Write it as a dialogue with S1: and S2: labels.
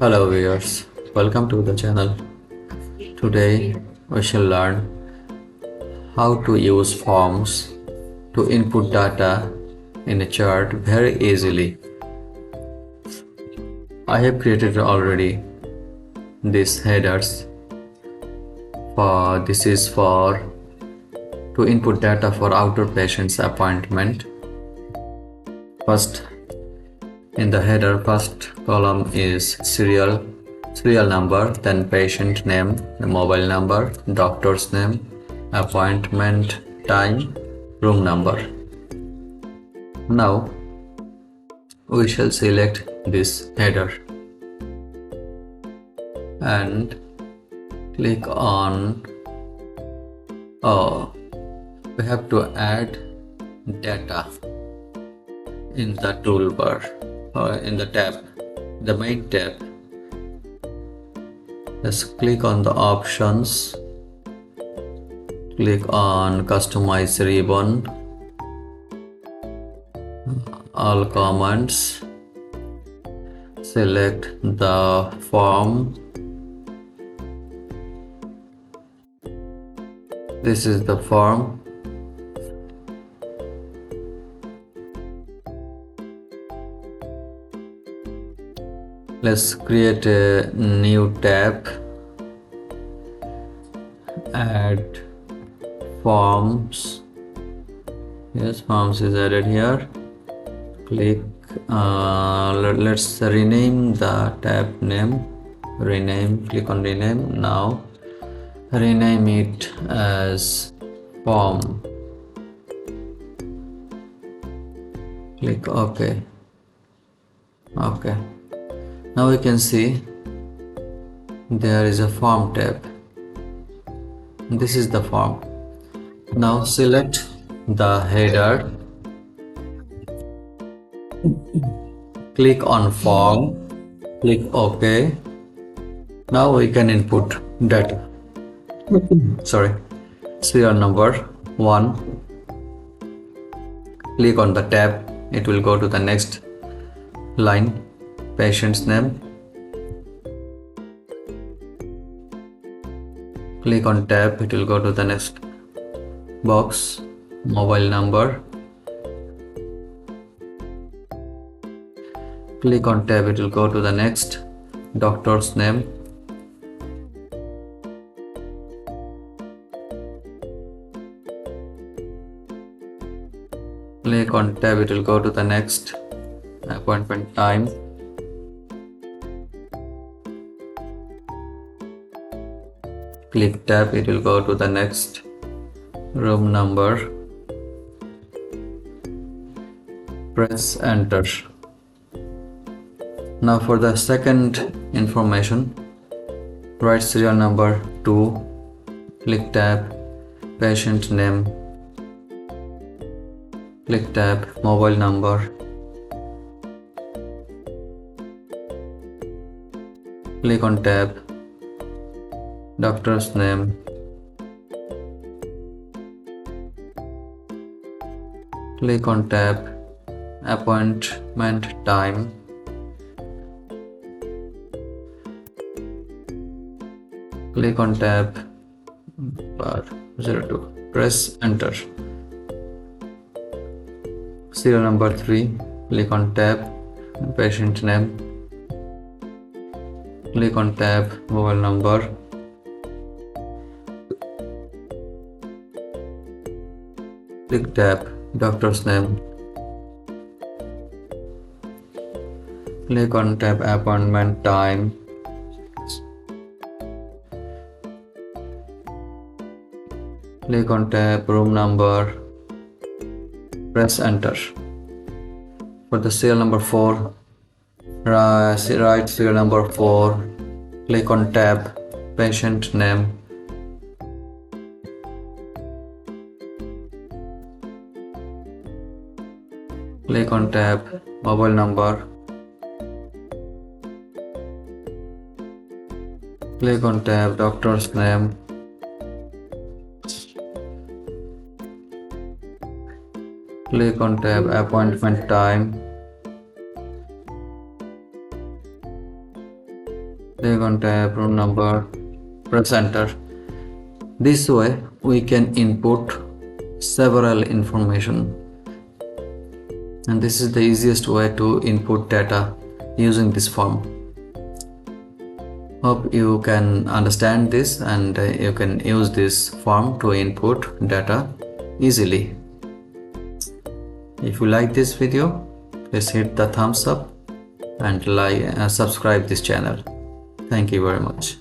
S1: Hello viewers, welcome to the channel. Today we shall learn how to use forms to input data in a chart very easily. I have created already these headers. This is for to input data for outdoor patient's appointment. First, in the header, first column is serial number, then patient name, the mobile number, doctor's name, appointment time, room number. Now we shall select this header and click on we have to add data in the toolbar or in the tab, the main tab. Just click on the options, click on customize ribbon, all comments, select the form. This is the form. Let's create a new tab, add forms. Yes, forms is added here. Click, let's rename the tab name, click on rename. Now rename it as form. Click OK. Now we can see there is a form tab. This is the form. Now select the header, click on form, click OK. Now we can input data. Serial number 1. Click on the tab, it will go to the next line, patient's name. Click on tab, it will go to the next box, mobile number. Click on tab, it will go to the next, doctor's name. Click on tab, it will go to the next, appointment time. Click tab, it will go to the next, room number. Press enter. Now for the second information, write serial number 2, click tab, patient name, click tab, mobile number, click on tab, doctor's name, click on tab, appointment time, click on tab bar 02, press enter. Serial number 3, click on tab, patient name, click on tab, mobile number, click tab, doctor's name, click on tab, appointment time, click on tab, room number, press enter. For the serial number 4, write serial number 4, click on tab, patient name, click on tab, mobile number, click on tab, doctor's name, click on tab, appointment time, Click on tab, room number, press enter. This way we can input several information, and this is the easiest way to input data using this form. Hope you can understand this and you can use this form to input data easily. If you like this video, please hit the thumbs up and subscribe this channel. Thank you very much.